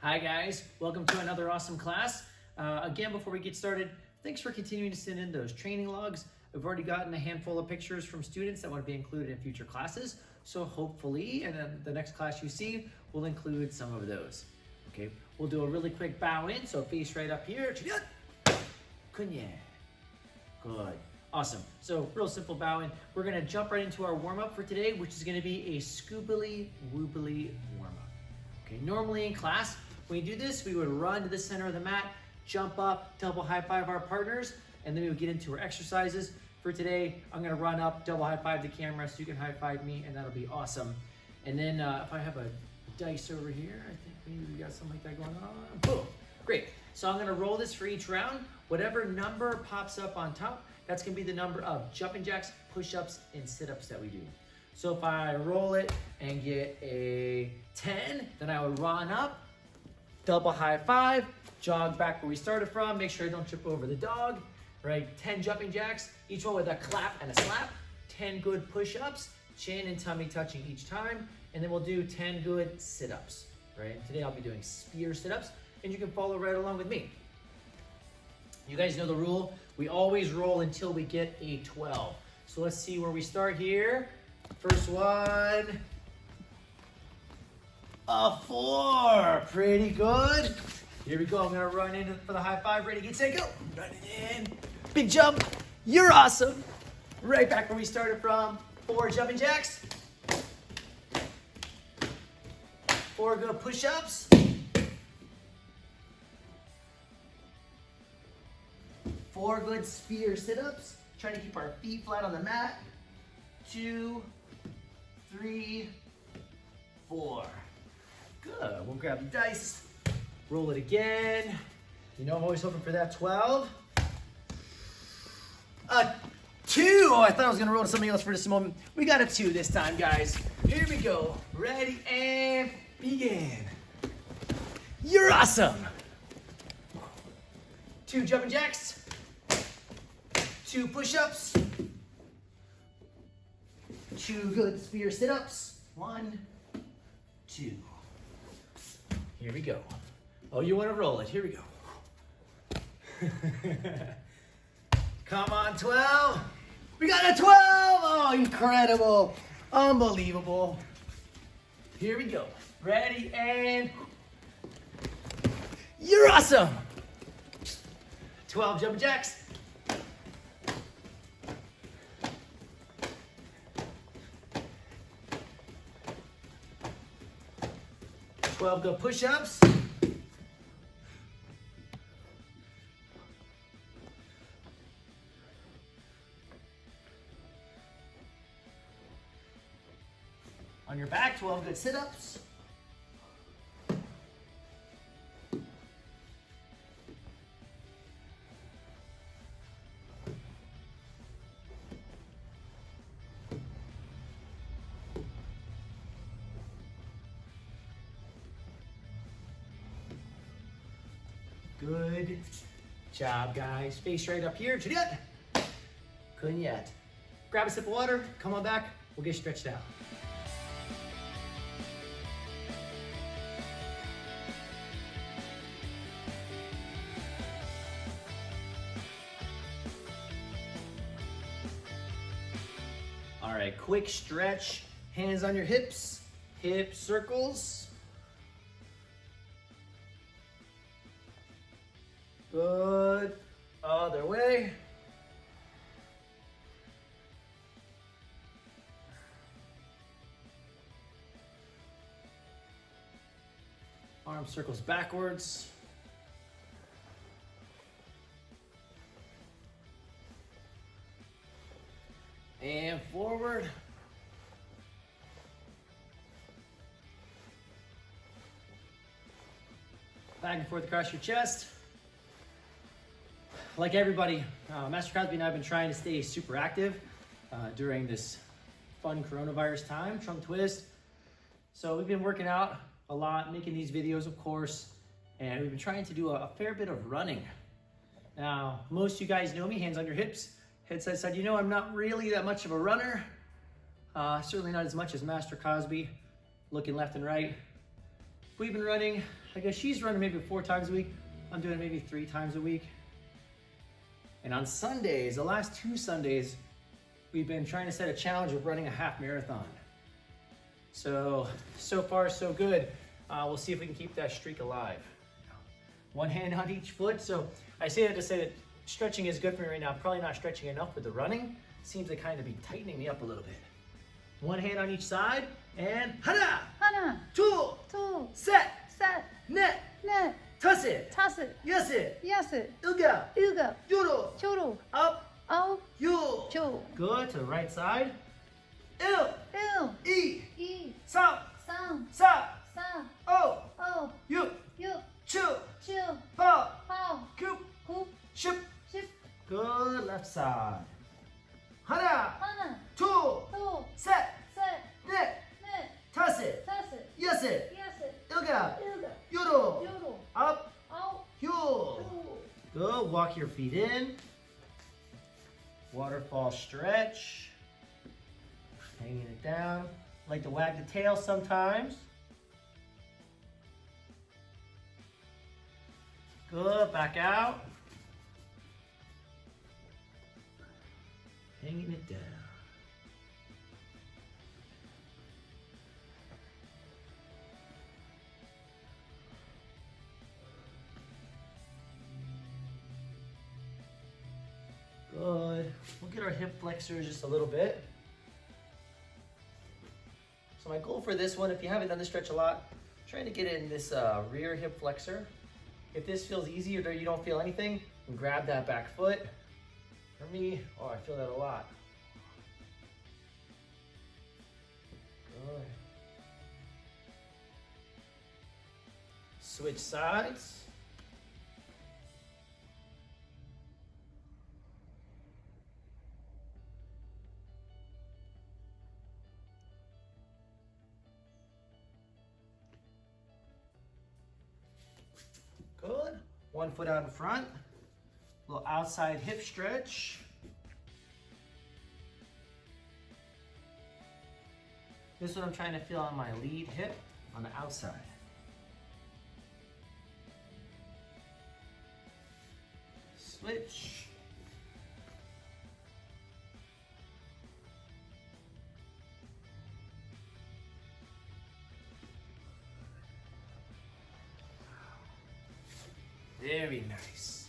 Hi guys, welcome to another awesome class. Again, before we get started, thanks for continuing to send in those training logs. I've already gotten a handful of pictures from students that want to be included in future classes. So hopefully, and then the next class you see will include some of those. Okay, we'll do a really quick bow in, so face right up here. Good. Awesome. So real simple bow in. We're gonna jump right into our warm-up for today, which is gonna be a scoobily woobly warm-up. Okay, normally in class, when we do this, we would run to the center of the mat, jump up, double high five our partners, and then we would get into our exercises. For today, I'm gonna run up, double high five the camera so you can high five me, and that'll be awesome. And then if I have a dice over here, I think maybe we got something like that going on. Boom, great. So I'm gonna roll this for each round. Whatever number pops up on top, that's gonna be the number of jumping jacks, push-ups, and sit-ups that we do. So if I roll it and get a 10, then I would run up, double high five, jog back where we started from, make sure I don't trip over the dog, right? 10 jumping jacks, each one with a clap and a slap, 10 good push-ups, chin and tummy touching each time, and then we'll do 10 good sit-ups, right? Today I'll be doing spear sit-ups, and you can follow right along with me. You guys know the rule. We always roll until we get a 12. So let's see where we start here. First one, a 4. Pretty good. Here we go. I'm gonna run in for the high five. Ready, get set, go. Running in. Big jump. You're awesome. Right back where we started from. 4 jumping jacks. 4 good push-ups. 4 good spear sit-ups. Trying to keep our feet flat on the mat. 2, 3, 4. Good. We'll grab the dice. Roll it again. You know I'm always hoping for that 12. A 2. Oh, I thought I was going to roll to something else for just a moment. We got a 2 this time, guys. Here we go. Ready and begin. You're awesome. 2 jumping jacks. 2 push-ups. 2 good spear sit-ups. 1, 2. Here we go. Oh, you want to roll it. Here we go. Come on, 12. We got a 12. Oh, incredible. Unbelievable. Here we go. Ready and... You're awesome. 12 jumping jacks. 12 good push-ups. 'On your back, 12 good sit-ups. 'Good job, guys. Face right up here. Couldn't yet. Grab a sip of water. Come on back. We'll get stretched out. All right, quick stretch. Hands on your hips. Hip circles. Good. Other way. Arm circles backwards. And forward. Back and forth across your chest. Like everybody, Master Cosby and I have been trying to stay super active during this fun coronavirus time, Trunk Twist. So we've been working out a lot, making these videos, of course, and we've been trying to do a fair bit of running. Now, most of you guys know me, hands on your hips, head side side. You know I'm not really that much of a runner. Certainly not as much as Master Cosby, looking left and right. we've been running, I guess she's running maybe 4 times a week. I'm doing maybe 3 times a week. And on Sundays, the last 2 Sundays, we've been trying to set a challenge of running a half marathon. So far so good. We'll see if we can keep that streak alive. One hand on each foot. So I say that to say that stretching is good for me right now. I'm probably not stretching enough with the running. Seems to kind of be tightening me up a little bit. One hand on each side and 하나, 하나, 둘, 둘, 셋, 셋, 넷, 넷, 다섯, 다섯, 여섯, 여섯, 일곱, 일곱, 여덟, 여덟, 아홉, 아홉, 육. 열, Good. To the right side. 일, 일, 이, 이, 삼, 삼, 사, 사, 오, 오, 육, 육, 칠, 칠, 팔, 팔, 구, 구, 십. 십, Good. Left side. 하나, 하나, 둘, 둘, 셋, 셋, 넷, 넷, 다섯, 다섯, 여섯, 여섯, 일곱, 일곱, 여덟, 여덟, 아홉, 아홉, 육. 열. Good. Walk your feet in. Waterfall stretch. Hanging it down. Like to wag the tail sometimes. Good. Back out. Hanging it down. Good. We'll get our hip flexors just a little bit. So my goal for this one, if you haven't done this stretch a lot, trying to get in this rear hip flexor. If this feels easy or you don't feel anything, you can grab that back foot. For me, oh, I feel that a lot. Good. Switch sides. Good. One foot out in front. Little outside hip stretch. This one I'm trying to feel on my lead hip on the outside. Switch. Very nice.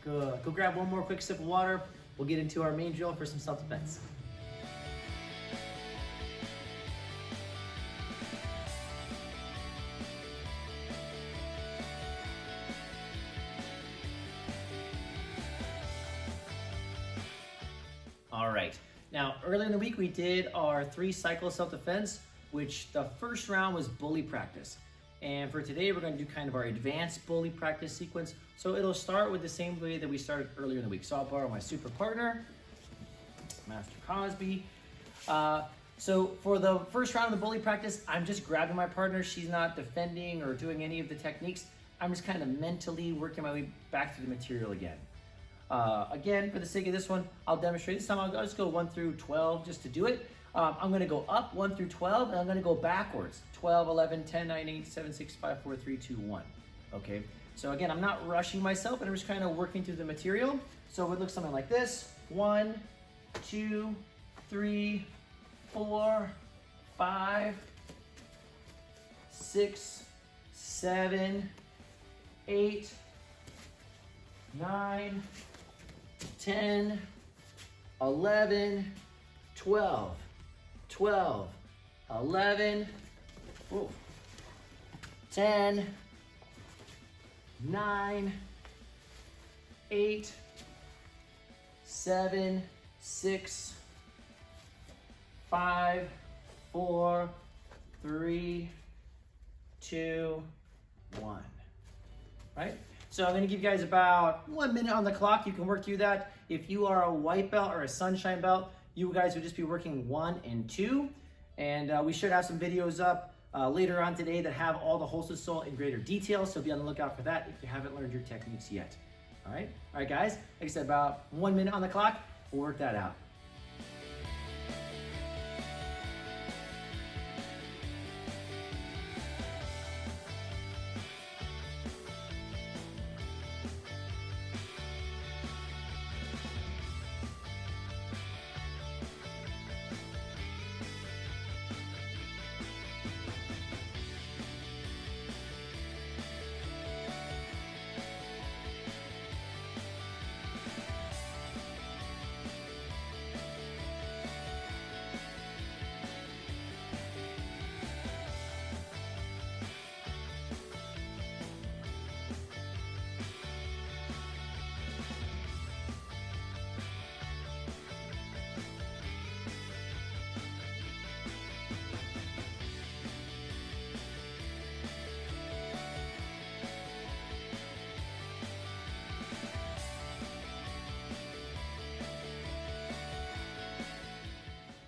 Good. Go grab one more quick sip of water. We'll get into our main drill for some self-defense. All right. Now, earlier in the week, we did our 3 cycle self-defense, which the first round was bully practice. And for today, we're going to do kind of our advanced bully practice sequence. So it'll start with the same way that we started earlier in the week. So I'll borrow my super partner, Master Cosby. So for the first round of the bully practice, I'm just grabbing my partner. She's not defending or doing any of the techniques. I'm just kind of mentally working my way back through the material again. Again, for the sake of this one, I'll demonstrate. This time I'll just go 1 through 12 just to do it. I'm going to go up 1 through 12, and I'm going to go backwards. 12, 11, 10, 9, 8, 7, 6, 5, 4, 3, 2, 1. Okay, so again, I'm not rushing myself, and I'm just kind of working through the material. So it would look something like this. 1, 2, 3, 4, 5, 6, 7, 8, 9, 10, 11, 12, 12, 11, 10, 9, 8, 7, 6, 5, 4, 3, 2, 1. Right? So I'm going to give you guys about 1 minute on the clock. You can work through that. If you are a white belt or a sunshine belt, you guys would just be working 1 and 2. And we should have some videos up later on today that have all the Holstein Soul in greater detail. So be on the lookout for that if you haven't learned your techniques yet. All right, guys. Like I said, about 1 minute on the clock. We'll work that out.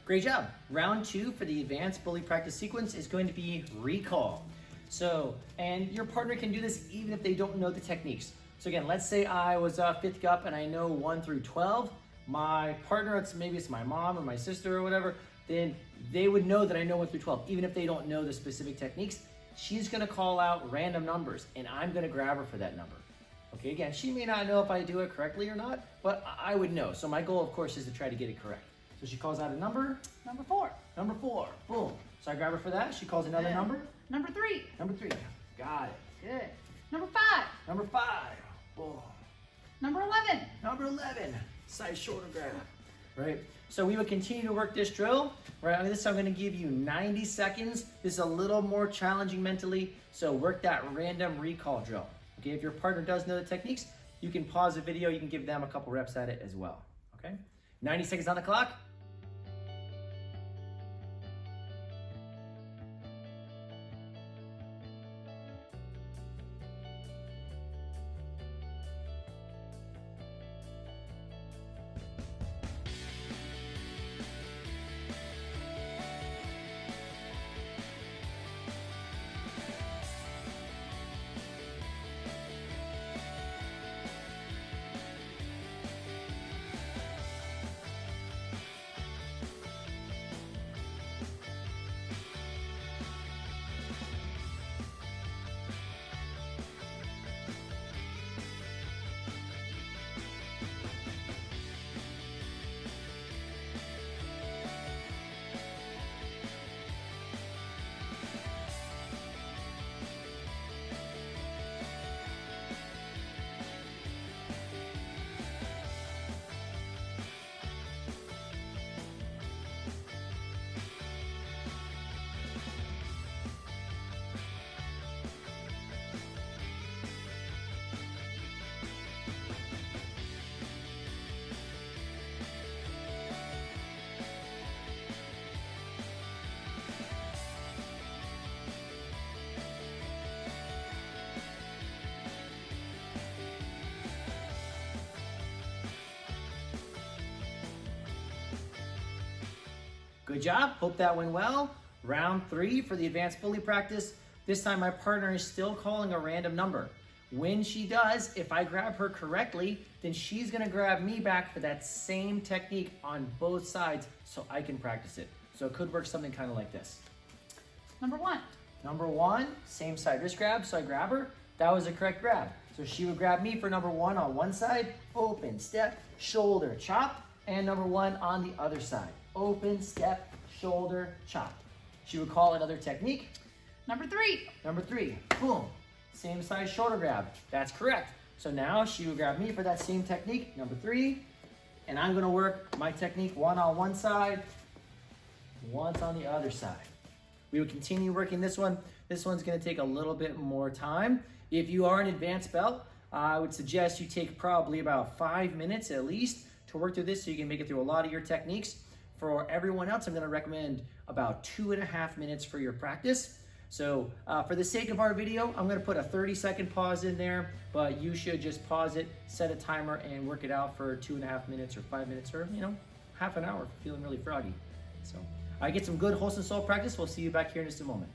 Great job. Round 2 for the advanced bully practice sequence is going to be recall. So, and your partner can do this even if they don't know the techniques. So again, let's say I was 5th GUP and I know 1 through 12. My partner, maybe it's my mom or my sister or whatever, then they would know that I know 1 through 12, even if they don't know the specific techniques. She's gonna call out random numbers and I'm gonna grab her for that number. Okay, again, she may not know if I do it correctly or not, but I would know. So my goal, of course, is to try to get it correct. So she calls out a number. Number 4. Number 4, boom. So I grab her for that. She calls another number. Number 3. Number 3, got it. Good. Number 5. Number 5, boom. Number 11. Number 11, side shoulder grab, right? So we would continue to work this drill, right? I'm gonna give you 90 seconds. This is a little more challenging mentally, so work that random recall drill. Okay, if your partner does know the techniques, you can pause the video, you can give them a couple reps at it as well, okay? 90 seconds on the clock. Good job, hope that went well. Round 3 for the advanced bully practice. This time my partner is still calling a random number. When she does, if I grab her correctly, then she's gonna grab me back for that same technique on both sides so I can practice it. So it could work something kind of like this. Number 1. Number 1, same side wrist grab, so I grab her. That was a correct grab. So she would grab me for number 1 on one side, open, step, shoulder, chop, and number 1 on the other side. Open, step, shoulder, chop. She would call another technique. Number 3. Number 3, boom, same size shoulder grab. That's correct. So now she would grab me for that same technique, number 3, and I'm gonna work my technique 1 on one side, once on the other side. We would continue working this one. This one's gonna take a little bit more time. If you are an advanced belt, I would suggest you take probably about 5 minutes at least to work through this so you can make it through a lot of your techniques. For everyone else, I'm gonna recommend about 2.5 minutes for your practice. So for the sake of our video, I'm gonna put a 30-second pause in there, but you should just pause it, set a timer, and work it out for 2.5 minutes or 5 minutes or, half an hour if you're feeling really froggy. So get some good wholesome soul practice. We'll see you back here in just a moment.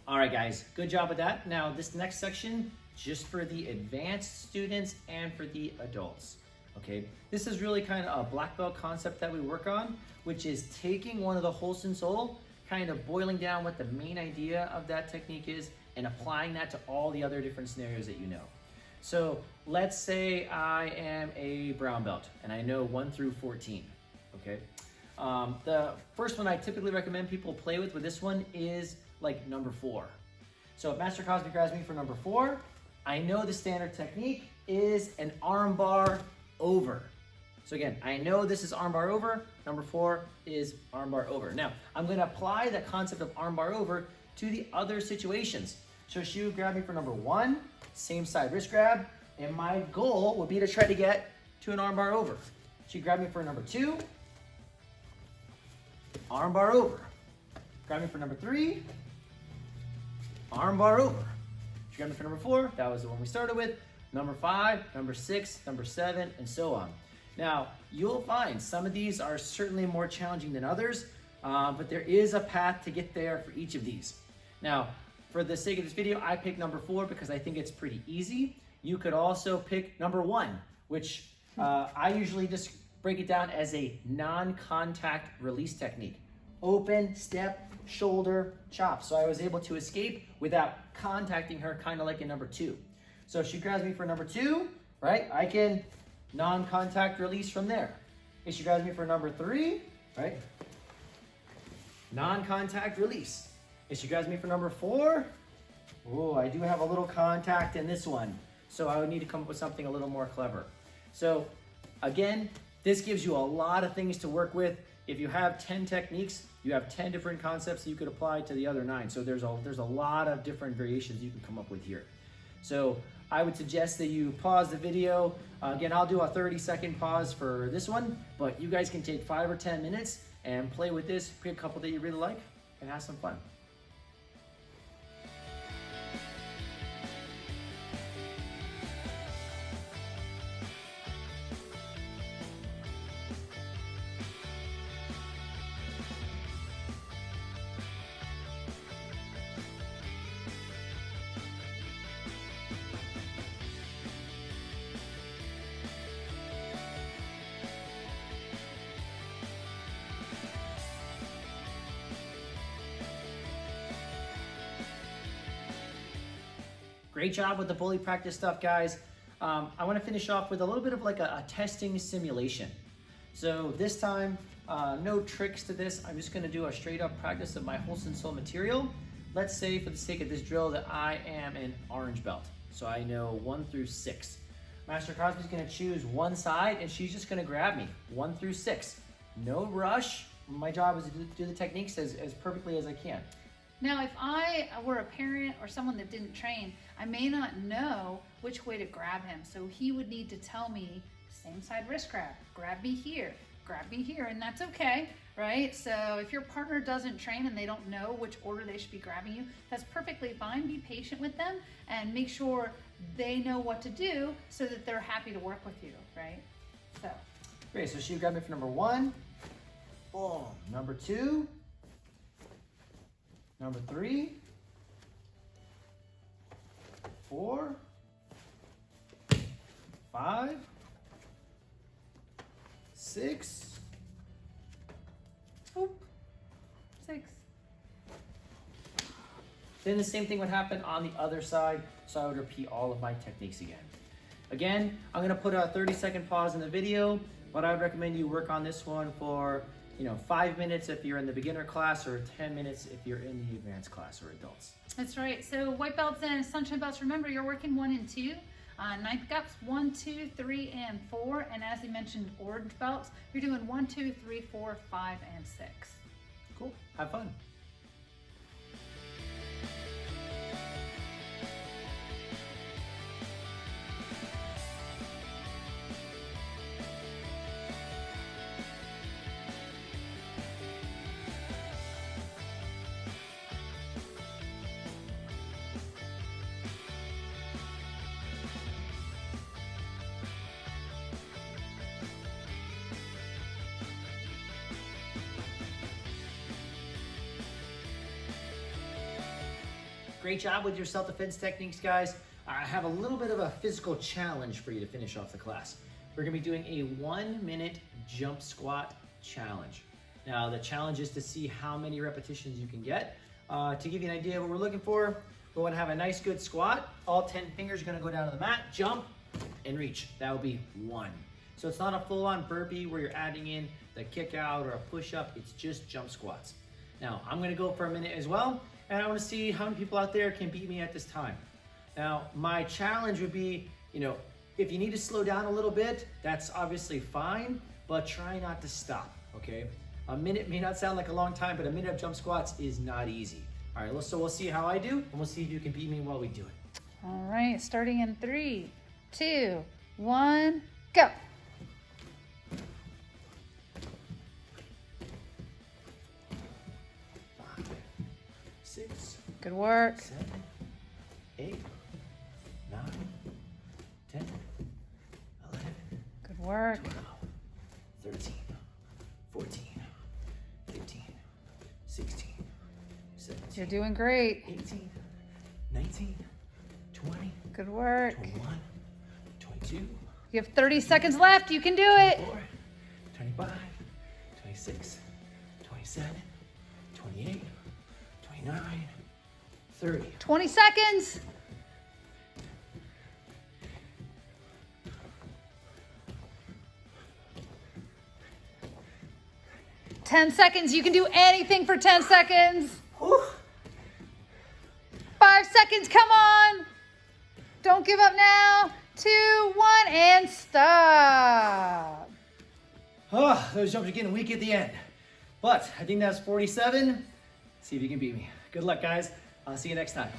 All right, guys, good job with that. Now, this next section, just for the advanced students and for the adults, okay? This is really kind of a black belt concept that we work on, which is taking one of the wholesome soul, kind of boiling down what the main idea of that technique is and applying that to all the other different scenarios that you know. So let's say I am a brown belt and I know 1 through 14, okay? The first one I typically recommend people play with this one is like number 4. So if Master Cosby grabs me for number 4, I know the standard technique is an arm bar over. So again, I know this is armbar over. Number 4 is armbar over. Now, I'm gonna apply the concept of armbar over to the other situations. So she would grab me for number 1, same side wrist grab, and my goal would be to try to get to an armbar over. She'd grab me for number 2, armbar over. Grab me for number 3, armbar over. She grabbed me for number 4, that was the one we started with, number 5, number 6, number 7, and so on. Now, you'll find some of these are certainly more challenging than others, but there is a path to get there for each of these. Now, for the sake of this video, I picked number 4 because I think it's pretty easy. You could also pick number 1, which I usually just break it down as a non-contact release technique. Open, step, shoulder, chop. So I was able to escape without contacting her, kind of like in number 2. So if she grabs me for number 2, right, I can non-contact release from there. If she grabs me for number 3, right, non-contact release. If she grabs me for number 4, oh, I do have a little contact in this one. So I would need to come up with something a little more clever. So again, this gives you a lot of things to work with. If you have 10 techniques, you have 10 different concepts that you could apply to the other 9. So there's a lot of different variations you can come up with here. So I would suggest that you pause the video. Again, I'll do a 30-second pause for this one, but you guys can take 5 or 10 minutes and play with this, pick a couple that you really like, and have some fun. Great job with the bully practice stuff, guys. I want to finish off with a little bit of like a testing simulation. So this time, no tricks to this. I'm just going to do a straight up practice of my Holston Soul material. Let's say for the sake of this drill that I am an orange belt. So I know 1 through 6. Master Crosby's going to choose one side and she's just going to grab me 1 through 6. No rush. My job is to do the techniques as perfectly as I can. Now, if I were a parent or someone that didn't train, I may not know which way to grab him. So he would need to tell me, same side wrist grab me here, and that's okay, right? So if your partner doesn't train and they don't know which order they should be grabbing you, that's perfectly fine. Be patient with them and make sure they know what to do so that they're happy to work with you, right? So. Great, so she grabbed me for number 1, boom, number 2, number 3, 4, 5, 6. Oop, 6. Then the same thing would happen on the other side, so I would repeat all of my techniques again. Again, I'm gonna put a 30-second pause in the video, but I would recommend you work on this one for 5 minutes if you're in the beginner class or 10 minutes if you're in the advanced class or adults. That's right. So white belts and sunshine belts, remember you're working 1 and 2. Ninth cups 1, 2, 3, and 4. And as he mentioned, orange belts, you're doing 1, 2, 3, 4, 5, and 6. Cool. Have fun. Great job with your self-defense techniques, guys. I have a little bit of a physical challenge for you to finish off the class. We're gonna be doing a 1-minute jump squat challenge. Now, the challenge is to see how many repetitions you can get. To give you an idea of what we're looking for, we wanna have a nice good squat. All 10 fingers are gonna go down to the mat, jump, and reach. That would be 1. So it's not a full-on burpee where you're adding in the kick out or a push-up, it's just jump squats. Now, I'm gonna go for a minute as well, and I wanna see how many people out there can beat me at this time. Now, my challenge would be, If you need to slow down a little bit, that's obviously fine, but try not to stop, okay? A minute may not sound like a long time, but a minute of jump squats is not easy. All right, so we'll see how I do, and we'll see if you can beat me while we do it. All right, starting in 3, 2, 1, go. 5, 6, Good work. 7, 8, 9, 10, 11, Good work. 12, 13, 14, 15, 16, 17, You're doing great. 18, 19, 20, Good work. 21, 22, You have 30 seconds left. You can do it. 24, 25, 26, 27, 28, 29, 30. 20 seconds. Ten seconds. You can do anything for 10 seconds. Whew. 5 seconds. Come on. Don't give up now. 2, 1, and stop. Those jumps are getting weak at the end. But I think that's 47. See if you can beat me. Good luck, guys. I'll see you next time.